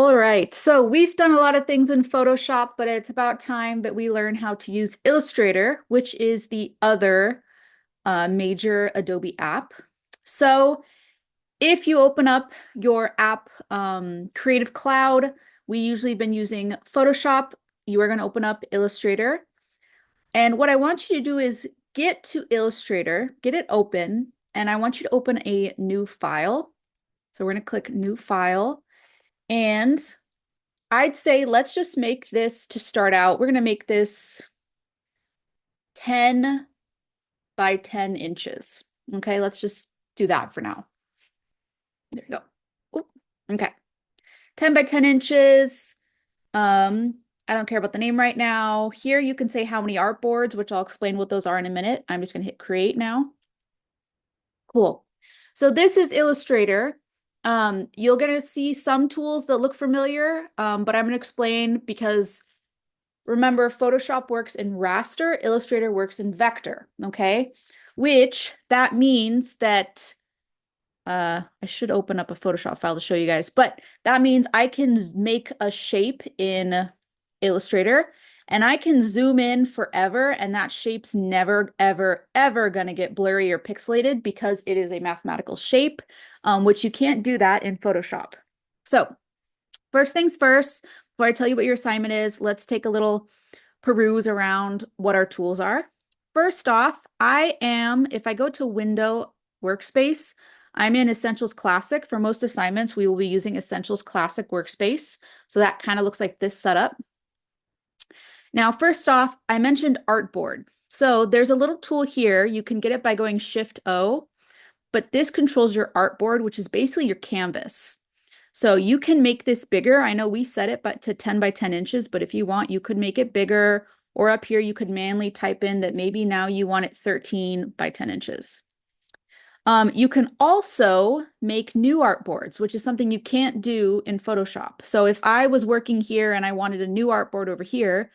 All right, so we've done a lot of things in Photoshop, but it's about time that we learn how to use Illustrator, which is the other major Adobe app. So if you open up your app, Creative Cloud, we usually been using Photoshop. You are going to open up Illustrator. And what I want you to do is get to Illustrator, get it open, and I want you to open a new file. So we're going to click New File. And I'd say let's just make this to start out. We're going to make this 10 by 10 inches. Okay, let's just do that for now. There you go. Ooh, okay, 10 by 10 inches. I don't care about the name right now. Here you can say how many artboards, which I'll explain what those are in a minute. I'm just going to hit create now. Cool. So this is Illustrator. You're going to see some tools that look familiar, but I'm going to explain because remember, Photoshop works in raster, Illustrator works in vector, okay? Which that means that I should open up a Photoshop file to show you guys, but that means I can make a shape in Illustrator and I can zoom in forever and that shape's never, ever, ever gonna get blurry or pixelated because it is a mathematical shape, which you can't do that in Photoshop. So first things first, before I tell you what your assignment is, let's take a little peruse around what our tools are. First off, if I go to Window Workspace, I'm in Essentials Classic. For most assignments, we will be using Essentials Classic Workspace. So that kind of looks like this setup. Now, first off, I mentioned Artboard. So there's a little tool here. You can get it by going Shift-O, but this controls your artboard, which is basically your canvas. So you can make this bigger. I know we set it to 10 by 10 inches, but if you want, you could make it bigger. Or up here, you could manually type in that maybe now you want it 13 by 10 inches. You can also make new artboards, which is something you can't do in Photoshop. So if I was working here and I wanted a new artboard over here,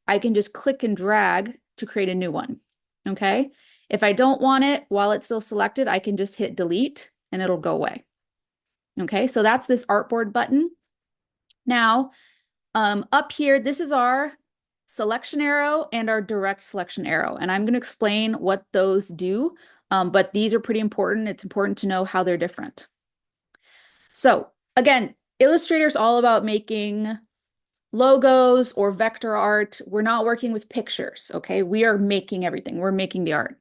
I can just click and drag to create a new one, okay? If I don't want it while it's still selected, I can just hit delete and it'll go away. Okay, so that's this artboard button. Now, up here, this is our selection arrow and our direct selection arrow. And I'm going to explain what those do, but these are pretty important. It's important to know how they're different. So again, Illustrator is all about making logos or vector art. We're not working with pictures, okay? We are making everything. We're making the art.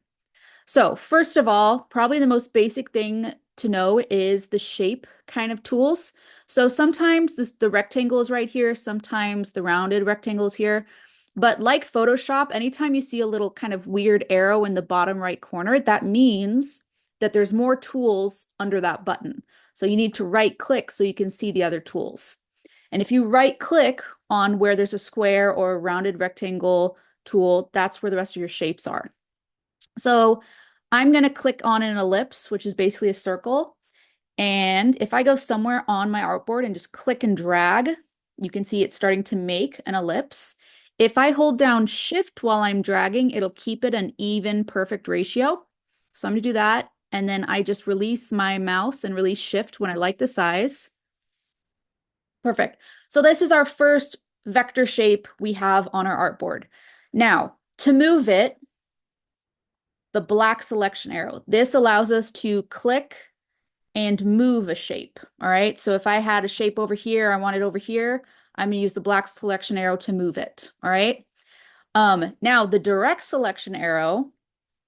So first of all, probably the most basic thing to know is the shape kind of tools. So sometimes the rectangle is right here, sometimes the rounded rectangle is here. But like Photoshop, anytime you see a little kind of weird arrow in the bottom right corner, that means that there's more tools under that button. So you need to right click so you can see the other tools. And if you right click on where there's a square or a rounded rectangle tool, that's where the rest of your shapes are. So I'm going to click on an ellipse, which is basically a circle. And if I go somewhere on my artboard and just click and drag, you can see it's starting to make an ellipse. If I hold down Shift while I'm dragging, it'll keep it an even perfect ratio. So I'm going to do that. And then I just release my mouse and release Shift when I like the size. Perfect. So this is our first vector shape we have on our artboard. Now, to move it, the black selection arrow. This allows us to click and move a shape. All right. So if I had a shape over here, I want it over here, I'm going to use the black selection arrow to move it. All right. Now the direct selection arrow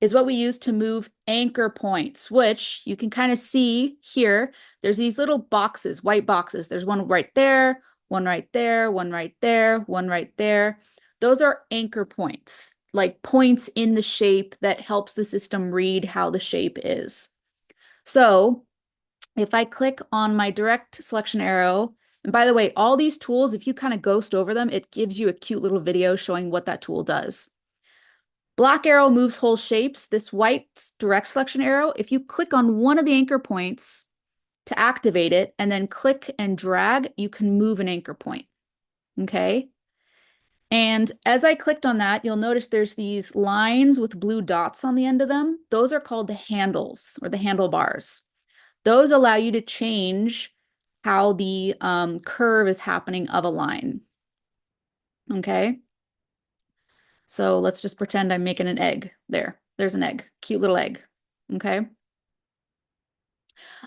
is what we use to move anchor points, which you can kind of see here. There's these little boxes, white boxes. There's one right there, one right there, one right there, one right there. Those are anchor points, like points in the shape that helps the system read how the shape is. So if I click on my direct selection arrow, and by the way, all these tools, if you kind of ghost over them, it gives you a cute little video showing what that tool does. Black arrow moves whole shapes. This white direct selection arrow, if you click on one of the anchor points to activate it and then click and drag, you can move an anchor point. Okay. And as I clicked on that, you'll notice there's these lines with blue dots on the end of them. Those are called the handles or the handlebars. Those allow you to change how the curve is happening of a line. Okay. So let's just pretend I'm making an egg there. There's an egg, cute little egg. Okay.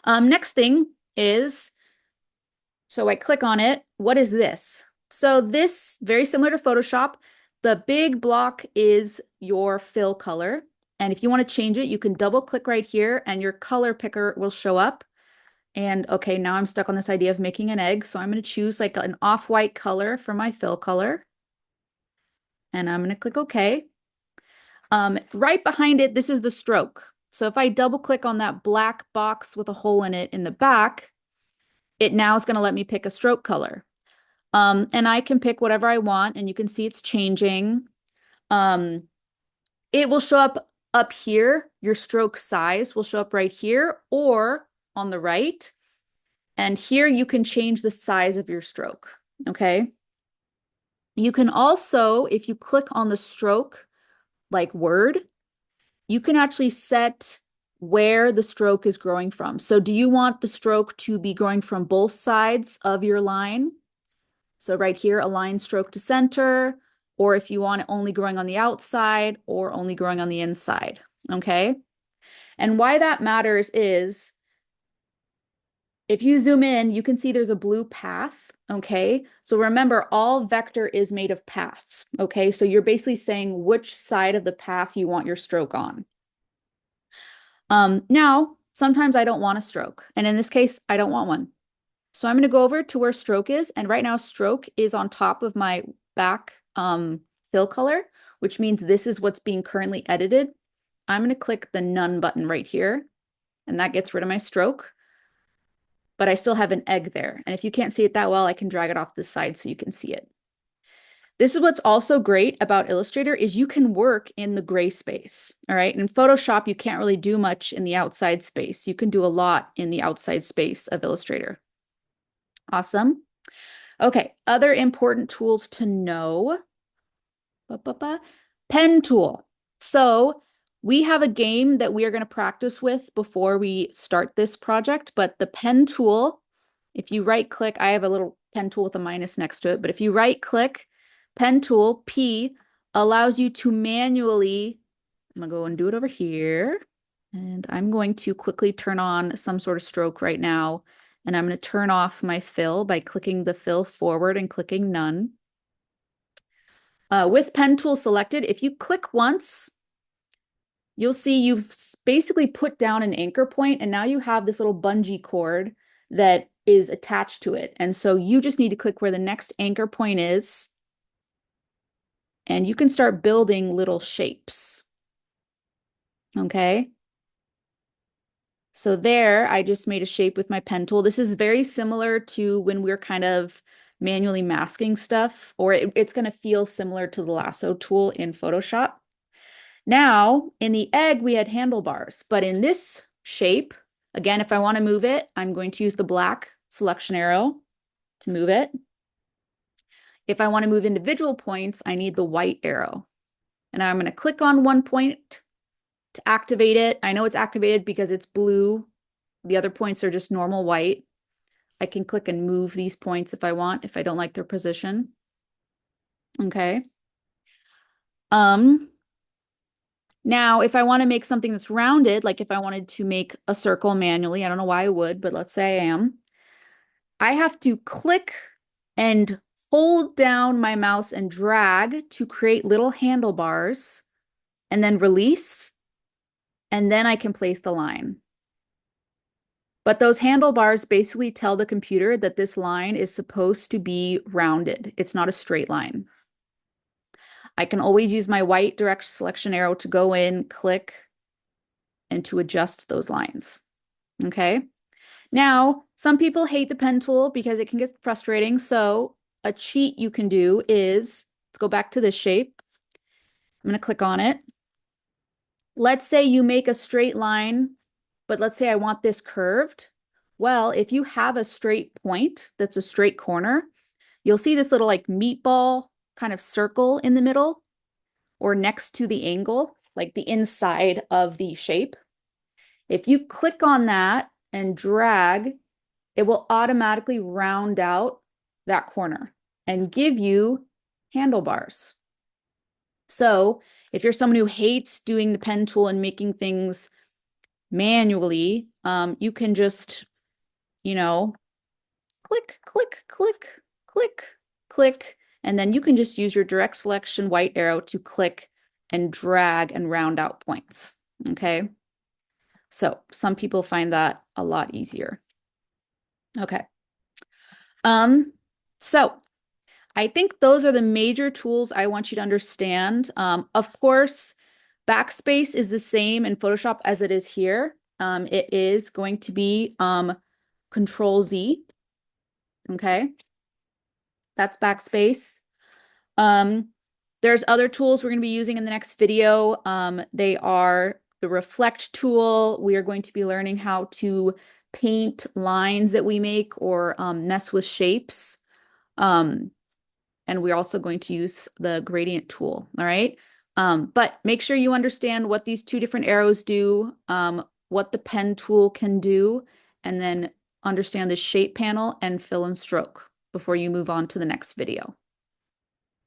Next thing is, so I click on it. What is this? So this, very similar to Photoshop, the big block is your fill color. And if you want to change it, you can double click right here and your color picker will show up. And okay, now I'm stuck on this idea of making an egg. So I'm going to choose like an off-white color for my fill color. And I'm going to click OK. Right behind it, this is the stroke. So if I double click on that black box with a hole in it in the back, it now is going to let me pick a stroke color. And I can pick whatever I want, and you can see it's changing. It will show up here. Your stroke size will show up right here or on the right. And here you can change the size of your stroke, okay? You can also, if you click on the stroke, like word, you can actually set where the stroke is growing from. So do you want the stroke to be growing from both sides of your line? So right here, align stroke to center, or if you want it only growing on the outside or only growing on the inside, okay? And why that matters is if you zoom in, you can see there's a blue path, okay? So remember, all vector is made of paths, okay? So you're basically saying which side of the path you want your stroke on. Now, sometimes I don't want a stroke, and in this case, I don't want one. So I'm going to go over to where stroke is, and right now stroke is on top of my back fill color, which means this is what's being currently edited. I'm going to click the none button right here, and that gets rid of my stroke, but I still have an egg there. And if you can't see it that well, I can drag it off the side so you can see it. This is what's also great about Illustrator is you can work in the gray space, all right? In Photoshop, you can't really do much in the outside space. You can do a lot in the outside space of Illustrator. Awesome. Okay, other important tools to know. Pen tool. So we have a game that we are going to practice with before we start this project, but the pen tool, if you right click, I have a little pen tool with a minus next to it, but if you right click, pen tool, P, allows you to manually, I'm going to go and do it over here. And I'm going to quickly turn on some sort of stroke right now. And I'm going to turn off my fill by clicking the fill forward and clicking none. With pen tool selected, if you click once, you'll see you've basically put down an anchor point, and now you have this little bungee cord that is attached to it. And so you just need to click where the next anchor point is, and you can start building little shapes. Okay. So there, I just made a shape with my pen tool. This is very similar to when we're kind of manually masking stuff, or it's going to feel similar to the lasso tool in Photoshop. Now, in the egg, we had handlebars, but in this shape, again, if I want to move it, I'm going to use the black selection arrow to move it. If I want to move individual points, I need the white arrow. And I'm going to click on one point to activate it. I know it's activated because it's blue. The other points are just normal white. I can click and move these points if I want, if I don't like their position. Okay. Now, if I want to make something that's rounded, like if I wanted to make a circle manually, I don't know why I would, but let's say I am, I have to click and hold down my mouse and drag to create little handlebars and then release, and then I can place the line. But those handlebars basically tell the computer that this line is supposed to be rounded. It's not a straight line. I can always use my white direct selection arrow to go in, click, and to adjust those lines. Okay. Now, some people hate the pen tool because it can get frustrating. So a cheat you can do is, let's go back to this shape. I'm going to click on it. Let's say you make a straight line, but let's say I want this curved. Well, if you have a straight point that's a straight corner, you'll see this little like meatball kind of circle in the middle or next to the angle, like the inside of the shape. If you click on that and drag, it will automatically round out that corner and give you handlebars. So if you're someone who hates doing the pen tool and making things manually, you can just, you know, click, click, click, click, click, and then you can just use your direct selection white arrow to click and drag and round out points, okay? So some people find that a lot easier. Okay. So I think those are the major tools I want you to understand. Of course, backspace is the same in Photoshop as it is here. It is going to be Control Z. Okay. That's backspace. There's other tools we're going to be using in the next video. They are the reflect tool. We are going to be learning how to paint lines that we make or mess with shapes. And we're also going to use the gradient tool. All right. But make sure you understand what these two different arrows do, what the pen tool can do, and then understand the shape panel and fill and stroke before you move on to the next video.